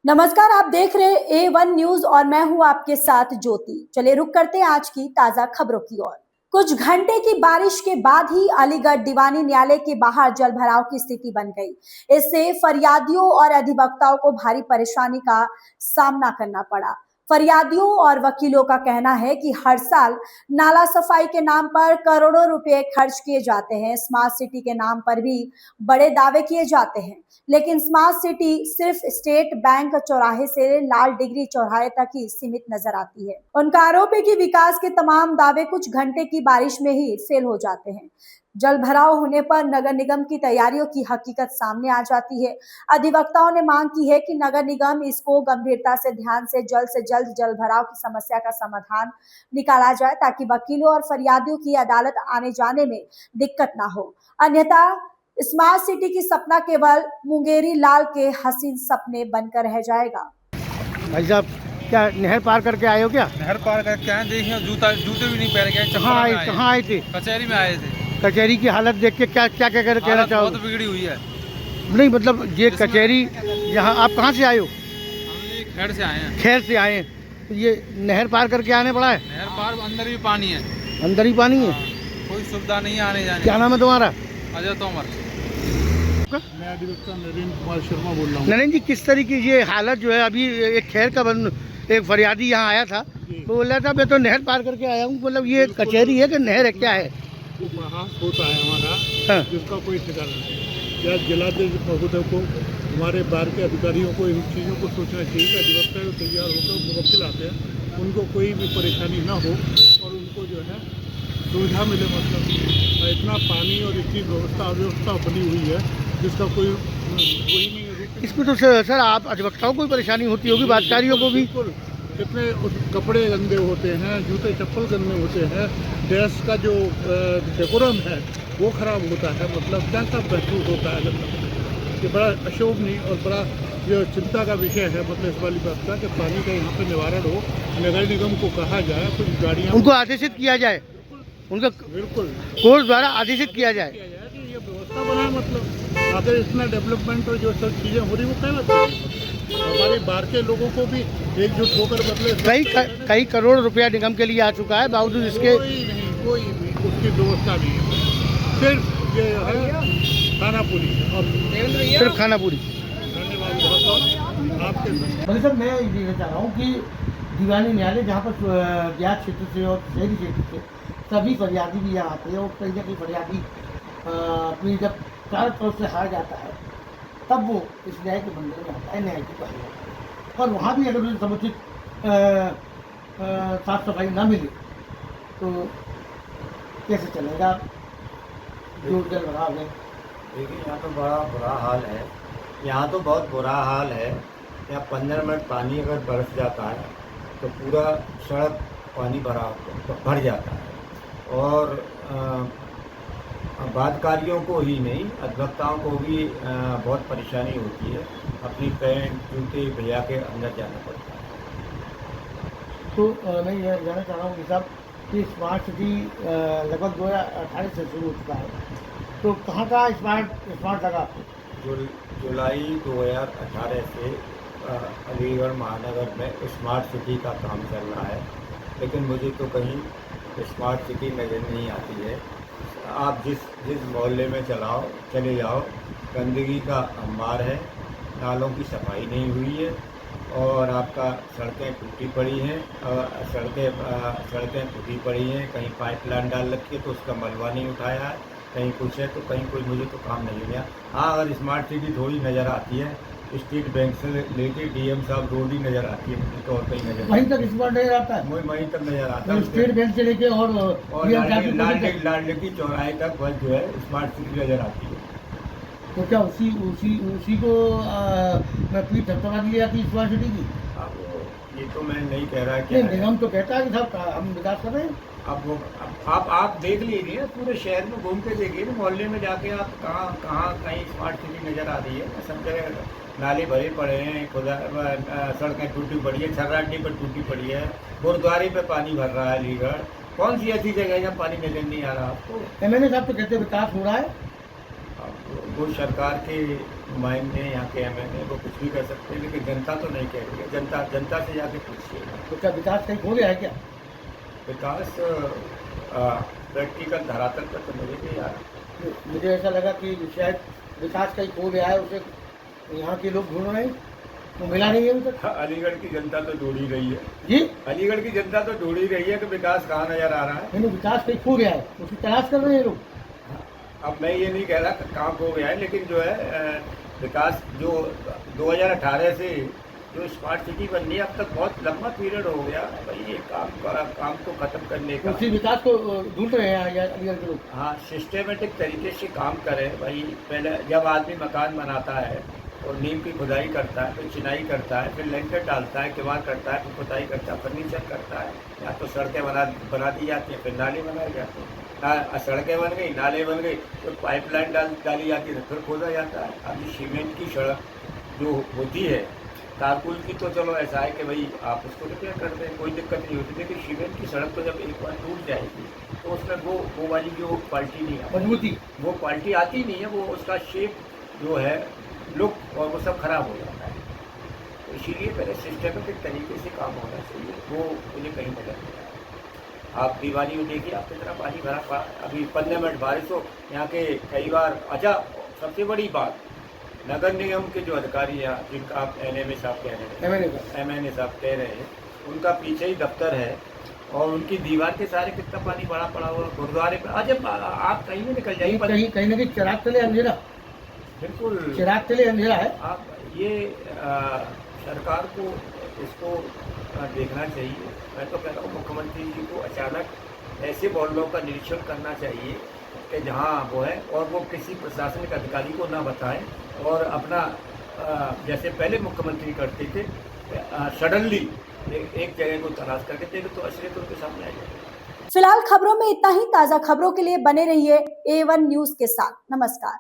नमस्कार, आप देख रहे हैं A1 न्यूज और मैं हूं आपके साथ ज्योति। चलिए रुक करते हैं आज की ताजा खबरों की ओर। कुछ घंटे की बारिश के बाद ही अलीगढ़ दीवानी न्यायालय के बाहर जलभराव की स्थिति बन गई। इससे फरियादियों और अधिवक्ताओं को भारी परेशानी का सामना करना पड़ा। फरियादियों और वकीलों का कहना है कि हर साल नाला सफाई के नाम पर करोड़ों रुपए खर्च किए जाते हैं। स्मार्ट सिटी के नाम पर भी बड़े दावे किए जाते हैं, लेकिन स्मार्ट सिटी सिर्फ स्टेट बैंक चौराहे से लाल डिग्री चौराहे तक ही सीमित नजर आती है। उनका आरोप है कि विकास के तमाम दावे कुछ घंटे की बारिश में ही फेल हो जाते हैं। जल भराव होने पर नगर निगम की तैयारियों की हकीकत सामने आ जाती है। अधिवक्ताओं ने मांग की है कि नगर निगम इसको गंभीरता से ध्यान से जल्द जल भराव की समस्या का समाधान निकाला जाए, ताकि वकीलों और फरियादियों की अदालत आने जाने में दिक्कत ना हो। अन्यथा स्मार्ट सिटी की सपना केवल मुंगेरी लाल के हसीन सपने बनकर रह जाएगा। भाई साहब, क्या नहर पार करके आए हो क्या? नहर पार करके आए, देखिए जूते भी नहीं पहन के आए। कहाँ आए थे? कचहरी में आए थे। कचहरी की हालत देख के क्या क्या क्या कहना चाहोगे? बहुत बिगड़ी हुई है। नहीं मतलब ये कचहरी, यहाँ आप कहाँ से आए हो? हम खैर से आए हैं। खैर से आए हैं, तो ये नहर पार करके आने पड़ा है? नहर पार अंदर भी पानी है। अंदर ही पानी है? कोई सुविधा नहीं है आने जाने। क्या नाम है तुम्हारा? अजय तोमर। मैं अधिवक्ता नरेंद्र कुमार शर्मा बोल रहा हूँ। नरेंद्र जी, किस तरीके की ये हालत जो है अभी, एक खैर का एक फरियादी यहाँ आया था तो बोल रहा था मैं तो नहर पार करके आया हूँ। मतलब ये कचहरी है कि नहर है, क्या है? वो बहस होता है हमारा, हाँ। जिसका कोई ठिकाना नहीं। या जिलाधीश महोदय को, हमारे बार के अधिकारियों को इन चीज़ों को सोचना चाहिए कि अधिवक्ता जो तैयार होकर मुवक्किल आते हैं उनको कोई भी परेशानी ना हो और उनको जो है सुविधा मिले। मतलब इतना पानी और इतनी अव्यवस्था बनी हुई है जिसका कोई नहीं है। इसमें तो सर आप अधिवक्ताओं को भी परेशानी होती होगी, बातकारियों को भी। कितने कपड़े गंदे होते हैं, जूते चप्पल गंदे होते हैं, डेस्क का जो डेकोरम है वो खराब होता है। मतलब क्या सब महसूस होता है। मतलब ये बड़ा अशोभनीय और बड़ा जो चिंता का विषय है। मतलब इस वाली बात का कि पानी का यहाँ पे निवारण हो, नगर निगम को कहा जाए, कुछ गाड़ियाँ उनको आदेशित किया जाए, उनका बिल्कुल कोर्ट द्वारा आदेशित किया जाए कि ये व्यवस्था बनाए। मतलब अगर इतना डेवलपमेंट और जो सब चीज़ें हो रही वो कहना चाहिए। हमारे बाहर के लोगों को भी एकजुट होकर मतलब कई करोड़ रुपया निगम के लिए आ चुका है, बावजूद इसके कोई भी उसकी व्यवस्था नहीं है। सिर्फ ये है खानापुरी और सिर्फ खानापुरी। धन्यवाद बहुत आपके। मतलब सर, मैं ये कहना चाह रहा हूँ कि दीवानी न्यायालय जहाँ पर ज्ञात क्षेत्र से और शहरी क्षेत्र से सभी फरियादी भी यहाँ आते हैं, और कहीं ना कहीं फरियादी अपनी जब चारों तरफ से हार जाता है तब वो इस न्याय के मंदिर में आता है, न्याय की पहले। और वहाँ भी अगर उसे समुचित साफ सफाई ना मिले तो कैसे चलेगा जो जल भराव है? देखिए, यहाँ तो बड़ा बुरा हाल है। यहाँ तो बहुत बुरा हाल है। यहाँ 15 मिनट पानी अगर बरस जाता है तो पूरा सड़क पानी भर जाता है। और बातकारियों को ही नहीं, अधिवक्ताओं को भी बहुत परेशानी होती है। अपनी पैंट जूते भिजा के अंदर जाना पड़ता है। तो मैं ये जानना चाह रहा हूँ कि साहब, कि स्मार्ट सिटी लगभग 2018 से शुरू हो चुका है, तो कहाँ का स्मार्ट लगा आपको? जुलाई 2018 से अलीगढ़ महानगर में स्मार्ट सिटी का काम चल रहा है, लेकिन मुझे तो कहीं स्मार्ट सिटी नज़र नहीं आती है। आप जिस मोहल्ले में चले जाओ, गंदगी का अंबार है, नालों की सफाई नहीं हुई है और आपका सड़कें टूटी पड़ी हैं। सड़कें टूटी पड़ी हैं, कहीं पाइपलाइन डाल रखी है तो उसका मलबा नहीं उठाया है, कहीं कुछ है तो कहीं कोई। मुझे तो काम नहीं मिला। हाँ, अगर स्मार्ट सिटी थोड़ी नज़र आती है, स्टेट बैंक से लेके डीएम साहब रोड ही नज़र आती है, मुझे तो और कहीं नज़र वहीं तक स्मार्ट नजर आता है? वहीं तक नज़र आता है। स्टेट बैंक से लेके और लाडली चौराहे तक बस जो है स्मार्ट सिटी नज़र आती है। तो क्या उसी को पीठ थपथपा दी जाती है स्मार्ट सिटी की? अब ये तो मैं नहीं कह रहा कि निगम तो कहता है कि साहब हम विकास कर रहे हैं। अब आप देख लीजिए, पूरे शहर में घूम के देखिए, मोहल्ले में जाके आप कहाँ कहीं स्मार्ट सिटी नज़र आ रही है। सब जगह नाले भरे पड़े हैं, खुदा सड़कें टूटी पड़ी है, छर्राटी पर टूटी पड़ी है, गुरुद्वारे पे पानी भर रहा है अलीगढ़। कौन सी ऐसी जगह है जहाँ पानी नजर नहीं आ रहा आपको? एमएलए साहब तो कहते विकास हो रहा है। वो सरकार के नुमाइंदे, यहाँ के MLA वो कुछ भी कर सकते हैं, लेकिन जनता तो नहीं कह रही है। जनता से जाके पूछिए। तो क्या विकास कहीं खो गया है क्या? विकास प्रैक्टिकल धरातल पर तो मुझे नहीं आ रहा। मुझे ऐसा लगा कि शायद विकास कहीं खो गया है, उसे यहाँ के लोग ढूंढ रहे हैं, तो मिला नहीं है अभी तक। अलीगढ़ की जनता तो ढूंढ ही रही है। जी, अलीगढ़ की जनता तो ढूंढ ही रही है कि विकास कहाँ नजर आ रहा है। नहीं विकास कहीं खो गया है, उसकी तलाश कर रहे हैं लोग। अब मैं ये नहीं कह रहा कि कहाँ खो गया है, लेकिन जो है विकास जो 2018 से जो स्मार्ट सिटी बननी है, अब तक बहुत लंबा पीरियड हो गया भाई ये काम को ख़त्म करने का। उसी विकास को ढूंढ रहे हैं या अलीगढ़ के लोग। हाँ, सिस्टेमेटिक तरीके से काम करें भाई। पहले जब आदमी मकान बनाता है और नींव की खुदाई करता है, फिर चिनाई करता है, फिर लेंटर डालता है, किवाड़ करता है, फिर खुदाई करता है, फर्नीचर करता है, या तो सड़कें बना दी जाती हैं, फिर नाले बनाए जाते हैं। सड़कें बन गई, नाले बन गई, तो पाइपलाइन डाली जाती है, फिर खोदा जाता है। अभी सीमेंट की सड़क जो होती है, तारकुल की तो चलो ऐसा है कि भाई आप उसको रिपेयर कर दें, कोई दिक्कत नहीं होती, लेकिन सीमेंट की सड़क तो जब एक बार टूट जाएगी तो उसमें वो वाली जो क्वालिटी नहीं आती, मजबूती वो क्वालिटी आती नहीं है, वो उसका शेप जो है, लुक, और वो सब खराब हो जाता है। तो इसीलिए पहले सिस्टमेटिक तरीके से काम होना चाहिए, वो मुझे कहीं नजर नहीं आया। आप दीवानी में देखिए, आप कितना पानी भरा, अभी 15 मिनट बारिश हो, यहाँ के कई बार। अच्छा, सबसे बड़ी बात, नगर निगम के जो अधिकारी हैं, जिनका आप MLA साहब कह रहे हैं, MLA साहब कह रहे हैं, उनका पीछे ही दफ्तर है और उनकी दीवार के सारे कितना पानी बड़ा पड़ा हुआ गुरुद्वारे पर। अच्छा, आप कहीं भी निकल जाइए, कहीं ना कहीं चिराग तले अंधेरा, बिल्कुल चिराग तले अंधेरा है। आप ये सरकार को इसको देखना चाहिए। मैं तो कह रहा हूँ मुख्यमंत्री जी को अचानक ऐसे वार्डों का निरीक्षण करना चाहिए कि जहाँ वो है, और वो किसी प्रशासनिक अधिकारी को ना बताएं, और अपना जैसे पहले मुख्यमंत्री करते थे, सडनली एक जगह को तलाश करके देखे तो असलियत उनके सामने आ जाए। फिलहाल खबरों में इतना ही। ताजा खबरों के लिए बने रहिए A1 न्यूज के साथ। नमस्कार।